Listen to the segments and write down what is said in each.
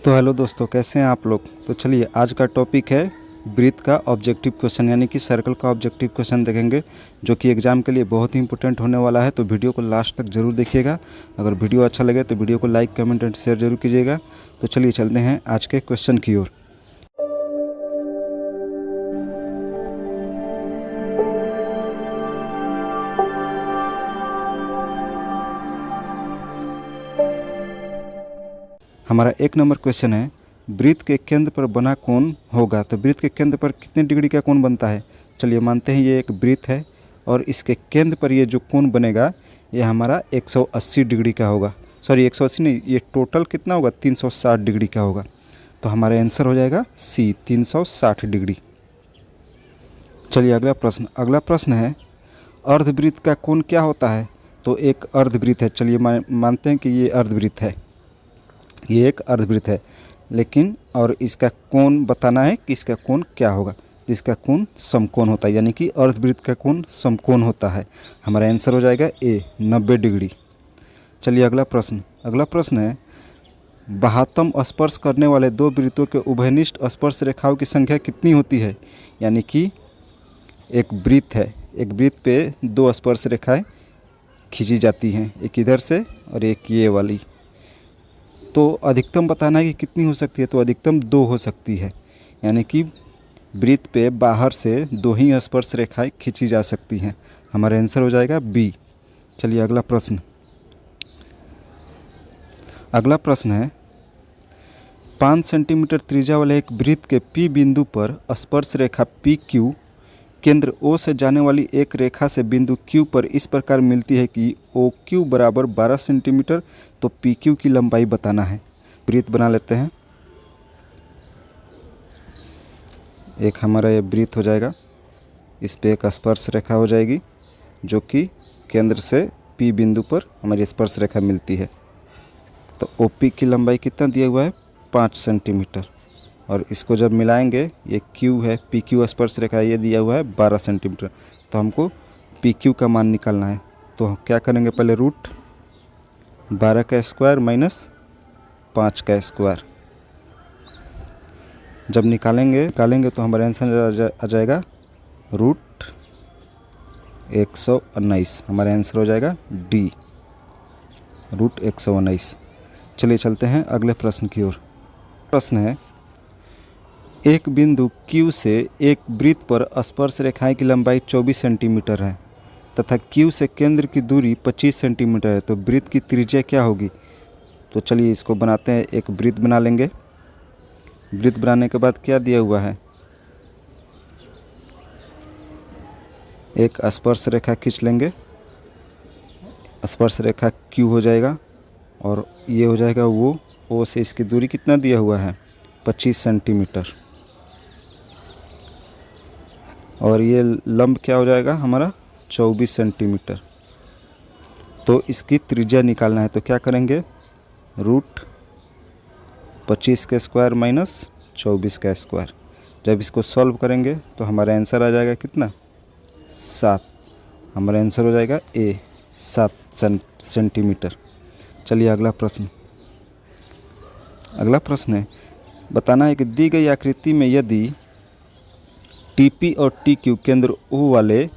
तो हेलो दोस्तों, कैसे हैं आप लोग। तो चलिए आज का टॉपिक है ब्रीथ का ऑब्जेक्टिव क्वेश्चन, यानी कि सर्कल का ऑब्जेक्टिव क्वेश्चन देखेंगे, जो कि एग्जाम के लिए बहुत ही इंपॉर्टेंट होने वाला है। तो वीडियो को लास्ट तक जरूर देखिएगा। अगर वीडियो अच्छा लगे तो वीडियो को लाइक, कमेंट एंड शेयर जरूर कीजिएगा। तो चलिए चलते हैं आज के क्वेश्चन की ओर। हमारा एक नंबर क्वेश्चन है, वृत्त के केंद्र पर बना कोण होगा। तो वृत्त के केंद्र पर कितने डिग्री का कोण बनता है। चलिए मानते हैं ये एक वृत्त है और इसके केंद्र पर ये जो कोण बनेगा ये हमारा 180 डिग्री का होगा। सॉरी 180 नहीं, ये टोटल कितना होगा 360 डिग्री का होगा। तो हमारा आंसर हो जाएगा सी 360 डिग्री। चलिए अगला प्रश्न है, अर्धवृत्त का कोण क्या होता है। तो एक अर्धवृत्त है, चलिए मानते हैं कि ये अर्धवृत्त है, ये एक अर्धवृत्त है, लेकिन और इसका कोण बताना है कि इसका कोण क्या होगा। तो इसका कोण समकोण होता है, यानी कि अर्धवृत्त का कोण समकोण होता है। हमारा आंसर हो जाएगा ए 90 डिग्री। चलिए अगला प्रश्न है, बाह्यतम स्पर्श करने वाले दो वृत्तों के उभयनिष्ठ स्पर्श रेखाओं की संख्या कितनी होती है। यानी कि एक वृत्त है, एक वृत्त पे दो स्पर्श रेखाएं खींची जाती हैं, एक इधर से और एक ये वाली। तो अधिकतम बताना है कि कितनी हो सकती है। तो अधिकतम 2 हो सकती है, यानी कि वृत्त पे बाहर से 2 ही स्पर्श रेखाएं खींची जा सकती हैं। हमारा आंसर हो जाएगा बी। चलिए अगला प्रश्न है, 5 सेंटीमीटर त्रिज्या वाले एक वृत्त के पी बिंदु पर स्पर्श रेखा पी क्यू केंद्र ओ से जाने वाली एक रेखा से बिंदु क्यू पर इस प्रकार मिलती है कि ओ क्यू बराबर 12 सेंटीमीटर। तो पी क्यू की लंबाई बताना है। वृत्त बना लेते हैं। एक हमारा ये वृत्त हो जाएगा, इस पे एक स्पर्श रेखा हो जाएगी जो कि केंद्र से पी बिंदु पर हमारी स्पर्श रेखा मिलती है। तो ओ पी की लंबाई कितना दिया हुआ है 5 सेंटीमीटर, और इसको जब मिलाएंगे ये क्यू है, पी क्यू स्पर्श रेखा ये दिया हुआ है 12 सेंटीमीटर। तो हमको पी क्यू का मान निकालना है। तो क्या करेंगे, पहले रूट 12 का स्क्वायर माइनस 5 का स्क्वायर जब निकालेंगे तो हमारा आंसर आ जाएगा रूट 119। हमारा आंसर हो जाएगा डी, रूट 119। चलिए चलते हैं अगले प्रश्न की ओर। प्रश्न है, एक बिंदु Q से एक वृत्त पर स्पर्श रेखाएं की लंबाई 24 सेंटीमीटर है तथा Q से केंद्र की दूरी 25 सेंटीमीटर है। तो वृत्त की त्रिज्या क्या होगी। तो चलिए इसको बनाते हैं, एक वृत्त बना लेंगे। वृत्त बनाने के बाद क्या दिया हुआ है, एक स्पर्श रेखा खींच लेंगे। स्पर्श रेखा Q हो जाएगा और ये हो जाएगा वो O से इसकी दूरी कितना दिया हुआ है 25 सेंटीमीटर, और ये लंब क्या हो जाएगा हमारा 24 सेंटीमीटर। तो इसकी त्रिज्या निकालना है। तो क्या करेंगे, रूट 25 का स्क्वायर माइनस 24 का स्क्वायर। जब इसको सॉल्व करेंगे तो हमारा आंसर आ जाएगा कितना 7। हमारा आंसर हो जाएगा ए 7 सेंटीमीटर। चलिए अगला प्रश्न है, बताना है कि दी गई आकृति में यदि टीपी और टीक्यू केंद्र ओ वाले,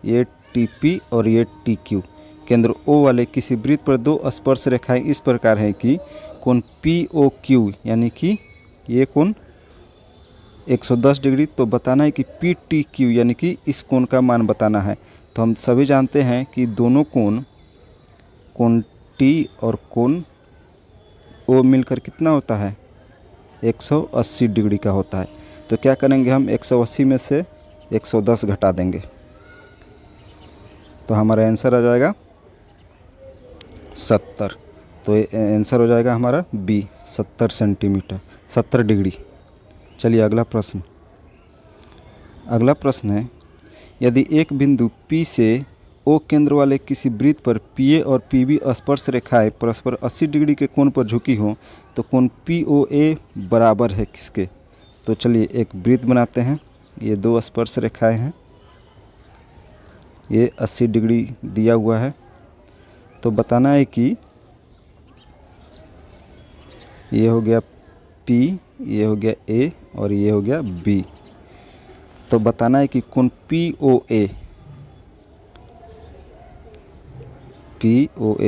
ये टीपी और ये टीक्यू केंद्र ओ वाले किसी वृत्त पर दो स्पर्श रेखाएं इस प्रकार हैं कि कोण POQ, यानी कि ये कोण 110 डिग्री। तो बताना है कि PTQ, यानी कि इस कोण का मान बताना है। तो हम सभी जानते हैं कि दोनों कोण T और कोण O मिलकर कितना होता है 180 डिग्री का होता है। तो क्या करेंगे, हम 180 में से 110 घटा देंगे। तो हमारा आंसर आ जाएगा 70। तो आंसर हो जाएगा हमारा बी 70 सेंटीमीटर 70 डिग्री। चलिए अगला प्रश्न है, यदि एक बिंदु P से O केंद्र वाले किसी वृत्त पर PA और PB स्पर्श रेखाएं परस्पर 80 डिग्री के कोण पर झुकी हों तो कोण POA बराबर है किसके। तो चलिए एक वृत्त बनाते हैं। ये दो स्पर्श रेखाएं हैं, ये 80 डिग्री दिया हुआ है। तो बताना है कि ये हो गया P, ये हो गया A और ये हो गया B। तो बताना है कि कोण POA,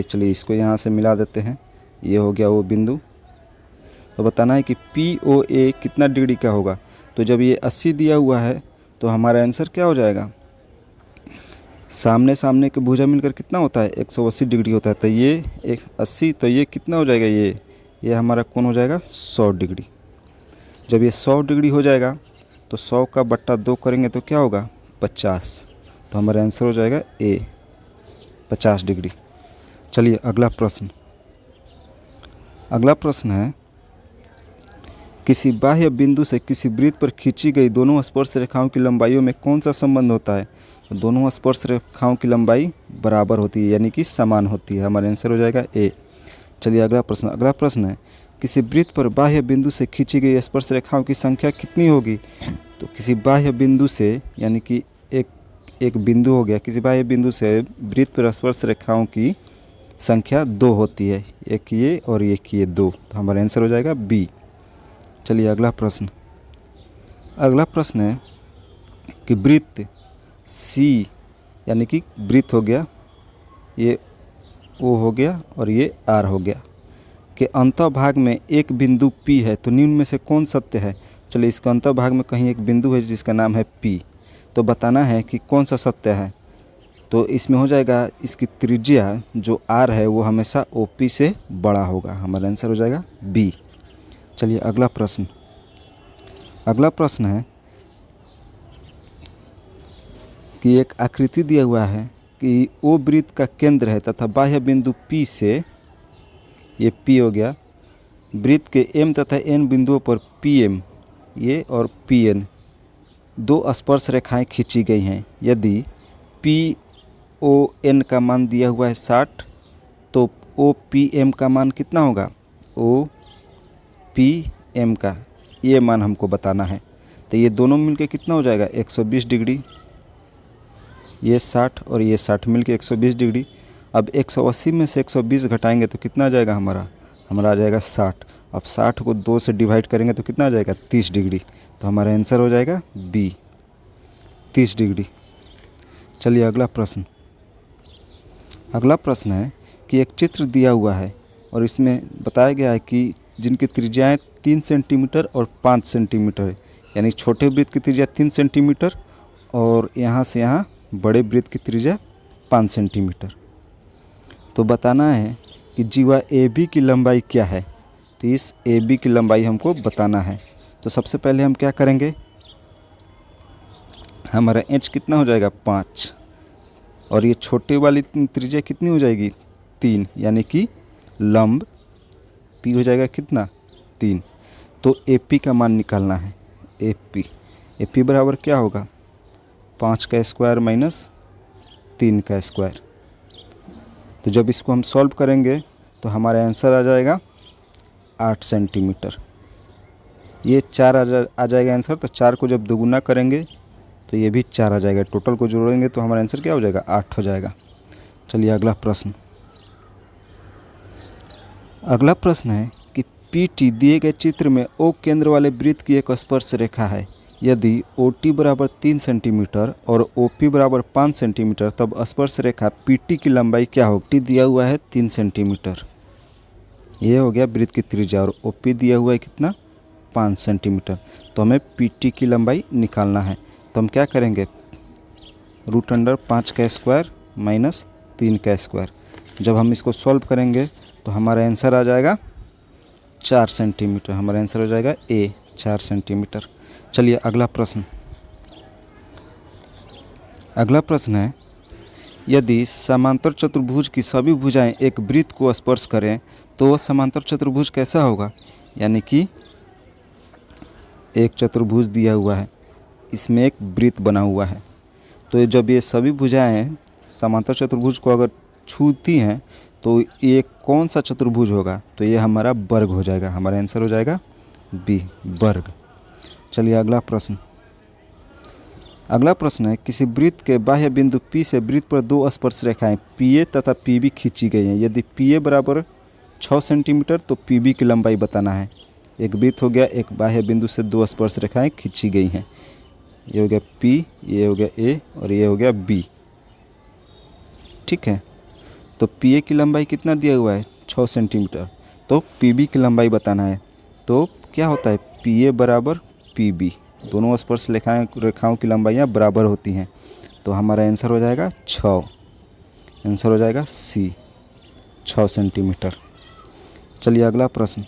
चलिए इसको यहाँ से मिला देते हैं, ये हो गया वो बिंदु। तो बताना है कि POA कितना डिग्री का होगा। तो जब ये 80 दिया हुआ है तो हमारा आंसर क्या हो जाएगा, सामने सामने के भुजा मिलकर कितना होता है 180 डिग्री होता है। तो ये 80, तो ये कितना हो जाएगा, ये हमारा कोण हो जाएगा 100 डिग्री। जब ये 100 डिग्री हो जाएगा तो 100 का बट्टा 2 करेंगे तो क्या होगा 50। तो हमारा आंसर हो जाएगा A, 50 डिग्री। चलिए अगला प्रश्न है, किसी बाह्य बिंदु से किसी वृत्त पर खींची गई दोनों स्पर्श रेखाओं की लंबाइयों में कौन सा संबंध होता है। तो दोनों स्पर्श रेखाओं की लंबाई बराबर होती है, यानी कि समान होती है। हमारा आंसर हो जाएगा A। चलिए अगला प्रश्न है, किसी वृत्त पर बाह्य बिंदु से खींची गई स्पर्श रेखाओं की संख्या कितनी होगी। तो किसी बाह्य बिंदु से, यानी कि एक बिंदु हो गया, किसी बाह्य बिंदु से वृत्त पर स्पर्श रेखाओं की संख्या 2 होती है, एक ये और एक ये 2। तो हमारा आंसर हो जाएगा B। चलिए अगला प्रश्न है कि वृत्त C, यानी कि वृत्त हो गया, ये O हो गया और ये R हो गया, के अंतःभाग में एक बिंदु P है, तो निम्न में से कौन सत्य है। चलिए इसका अंतःभाग में कहीं एक बिंदु है जिसका नाम है P, तो बताना है कि कौन सा सत्य है। तो इसमें हो जाएगा, इसकी त्रिज्या जो R है वो हमेशा OP से बड़ा होगा। हमारा आंसर हो जाएगा B। चलिए अगला प्रश्न है कि एक आकृति दिया हुआ है कि O वृत्त का केंद्र है तथा बाह्य बिंदु P से, ये P हो गया, वृत्त के M तथा N बिंदुओं पर PM, ये और PN दो स्पर्श रेखाएं खींची गई हैं। यदि PON का मान दिया हुआ है 60, तो OPM का मान कितना होगा, OPM का ये मान हमको बताना है। तो ये दोनों मिलके कितना हो जाएगा 120 डिग्री, ये 60 और ये 60 मिलके 120 डिग्री। अब 180 में से 120 घटाएंगे तो कितना आ जाएगा, हमारा आ जाएगा 60। अब 60 को 2 से डिवाइड करेंगे तो कितना आ जाएगा 30 डिग्री। तो हमारा आंसर हो जाएगा B, 30 डिग्री। चलिए अगला प्रश्न है कि एक चित्र दिया हुआ है और इसमें बताया गया है कि जिनकी त्रिज्याएँ 3 सेंटीमीटर और 5 सेंटीमीटर है, यानी छोटे वृत्त की त्रिज्या 3 सेंटीमीटर और यहाँ से यहाँ बड़े वृत्त की त्रिज्या 5 सेंटीमीटर। तो बताना है कि जीवा AB की लंबाई क्या है। तो इस AB की लंबाई हमको बताना है। तो सबसे पहले हम क्या करेंगे, हमारा H कितना हो जाएगा 5 और ये छोटे वाली त्रिज्या कितनी हो जाएगी 3, यानी कि लंब P हो जाएगा कितना 3। तो AP का मान निकालना है। AP बराबर क्या होगा 5 का स्क्वायर माइनस 3 का स्क्वायर। तो जब इसको हम सॉल्व करेंगे तो हमारा आंसर आ जाएगा 8 सेंटीमीटर। ये 4 आ जाएगा आंसर। तो 4 को जब दोगुना करेंगे तो ये भी 4 आ जाएगा, टोटल को जोड़ेंगे तो हमारा आंसर क्या हो जाएगा 8 हो जाएगा। चलिए अगला प्रश्न है कि PT दिए गए चित्र में O केंद्र वाले वृत्त की एक स्पर्श रेखा है। यदि OT बराबर 3 सेंटीमीटर और OP बराबर 5 सेंटीमीटर, तब स्पर्श रेखा PT की लंबाई क्या होगी। T दिया हुआ है 3 सेंटीमीटर, ये हो गया वृत्त की त्रिज्या, और OP दिया हुआ है कितना 5 सेंटीमीटर। तो हमें PT की लंबाई निकालना है। तो हम क्या करेंगे, √5 का स्क्वायर माइनस 3 का स्क्वायर। जब हम इसको सॉल्व करेंगे तो हमारा आंसर आ जाएगा 4 सेंटीमीटर। हमारा आंसर हो जाएगा A, 4 सेंटीमीटर। चलिए अगला प्रश्न है, यदि समांतर चतुर्भुज की सभी भुजाएं एक वृत्त को स्पर्श करें तो वह समांतर चतुर्भुज कैसा होगा। यानी कि एक चतुर्भुज दिया हुआ है, इसमें एक वृत्त बना हुआ है, तो जब ये सभी भुजाएं समांतर चतुर्भुज को अगर छूती हैं तो ये कौन सा चतुर्भुज होगा। तो ये हमारा वर्ग हो जाएगा। हमारा आंसर हो जाएगा B, वर्ग। चलिए अगला प्रश्न है, किसी वृत्त के बाह्य बिंदु P से वृत्त पर दो स्पर्श रेखाएं PA तथा PB खींची गई हैं। यदि PA बराबर 6 सेंटीमीटर तो PB की लंबाई बताना है। एक वृत्त हो गया, एक बाह्य बिंदु से दो स्पर्श रेखाएं खींची गई हैं। ये हो गया P, ये हो गया A और ये हो गया B। ठीक है, तो PA की लंबाई कितना दिया हुआ है 6 सेंटीमीटर, तो PB की लंबाई बताना है। तो क्या होता है PA बराबर PB, दोनों स्पर्श रेखाओं की लंबाइयाँ बराबर होती हैं। तो हमारा आंसर हो जाएगा 6, आंसर हो जाएगा C 6 सेंटीमीटर। चलिए अगला प्रश्न।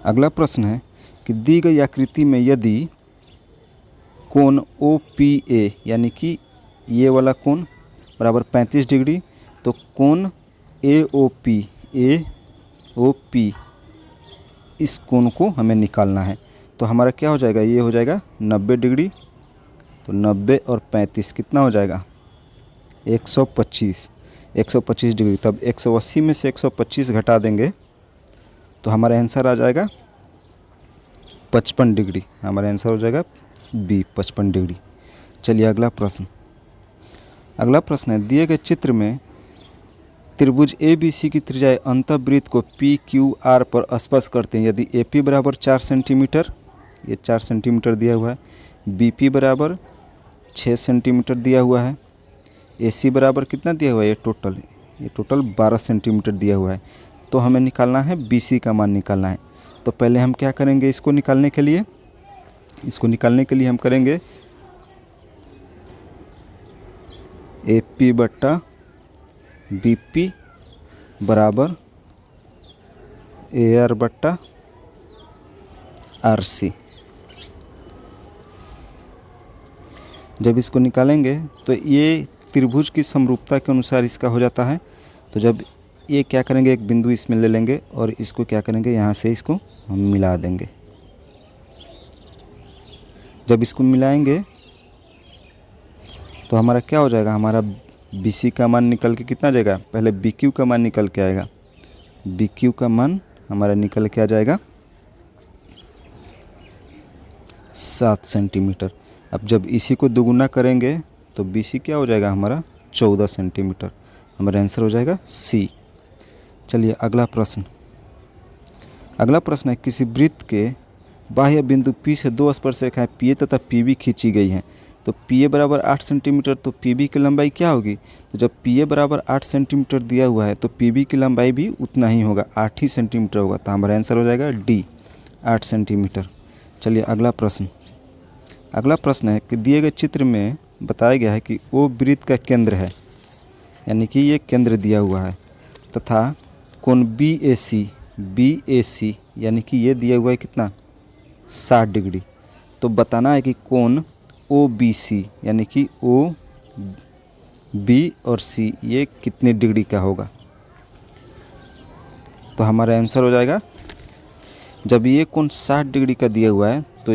अगला प्रश्न है कि दी गई आकृति में यदि कोण OPA यानी कि ये वाला कोण बराबर 35 डिग्री, तो कोण AOP इस कोण को हमें निकालना है। तो हमारा क्या हो जाएगा, ये हो जाएगा 90 डिग्री, तो 90 और 35 कितना हो जाएगा 125 डिग्री। तब 180 में से 125 घटा देंगे तो हमारा आंसर आ जाएगा 55 डिग्री। हमारा आंसर हो जाएगा B 55 डिग्री। चलिए अगला प्रश्न। अगला प्रश्न है दिए गए चित्र में त्रिभुज ABC की त्रिज्या अंतःवृत्त को PQR पर स्पर्श करते हैं यदि AP बराबर 4 सेंटीमीटर, ये 4 सेंटीमीटर दिया हुआ है, BP बराबर 6 सेंटीमीटर दिया हुआ है, AC बराबर कितना दिया हुआ है, ये टोटल 12 सेंटीमीटर दिया हुआ है। तो हमें निकालना है BC का मान निकालना है। तो पहले हम क्या करेंगे, इसको निकालने के लिए हम करेंगे AP बट्टा BP बराबर AR बट्टा RC। जब इसको निकालेंगे तो ये त्रिभुज की समरूपता के अनुसार इसका हो जाता है। तो जब ये क्या करेंगे, एक बिंदु इसमें ले लेंगे और इसको क्या करेंगे, यहाँ से इसको हम मिला देंगे। जब इसको मिलाएंगे तो हमारा क्या हो जाएगा, हमारा BC का मान निकल के कितना जाएगा, पहले BQ का मान निकल के आएगा। BQ का मान हमारा निकल के आ जाएगा 7 सेंटीमीटर। अब जब इसी को दोगुना करेंगे तो BC क्या हो जाएगा हमारा 14 सेंटीमीटर। हमारा आंसर हो जाएगा C। चलिए अगला प्रश्न। अगला प्रश्न है किसी वृत्त के बाह्य बिंदु P से दो स्पर्श रेखाएं PA तथा PB खींची गई हैं। तो PA बराबर 8 सेंटीमीटर, तो PB की लंबाई क्या होगी, तो जब PA बराबर 8 सेंटीमीटर दिया हुआ है तो PB की लंबाई भी उतना ही होगा, 8 ही सेंटीमीटर होगा। तो हमारा आंसर हो जाएगा D 8 सेंटीमीटर। चलिए अगला प्रश्न। अगला प्रश्न है कि दिए गए चित्र में बताया गया है कि O वृत्त का केंद्र है, यानी कि ये केंद्र दिया हुआ है, तथा कोण BAC यानी कि ये दिया हुआ है कितना 60 डिग्री। तो बताना है कि कोण OBC यानी कि OB और C ये कितने डिग्री का होगा। तो हमारा आंसर हो जाएगा, जब ये कोण 60 डिग्री का दिया हुआ है तो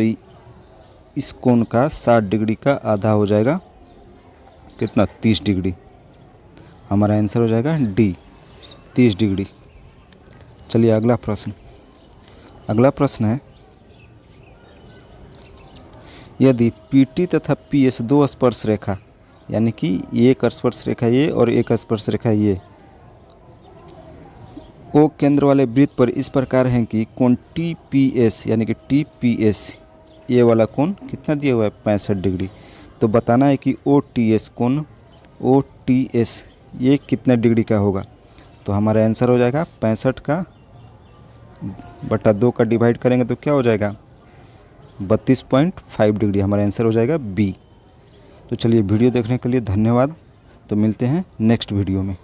इस कोण का 60 डिग्री का आधा हो जाएगा कितना 30 डिग्री। हमारा आंसर हो जाएगा D 30 डिग्री। चलिए अगला प्रश्न। अगला प्रश्न है यदि PT तथा PS दो स्पर्श रेखा, यानी कि एक स्पर्श रेखा ये और एक स्पर्श रेखा ये, O केंद्र वाले वृत्त पर इस प्रकार हैं कि कोण TPS यानी कि TPS ये वाला कोण कितना दिया हुआ है 65 डिग्री। तो बताना है कि OTS ये कितने डिग्री का होगा। तो हमारा आंसर हो जाएगा 65 का बटा 2 का डिवाइड करेंगे तो क्या हो जाएगा 32.5 डिग्री। हमारा आंसर हो जाएगा B। तो चलिए वीडियो देखने के लिए धन्यवाद। तो मिलते हैं नेक्स्ट वीडियो में।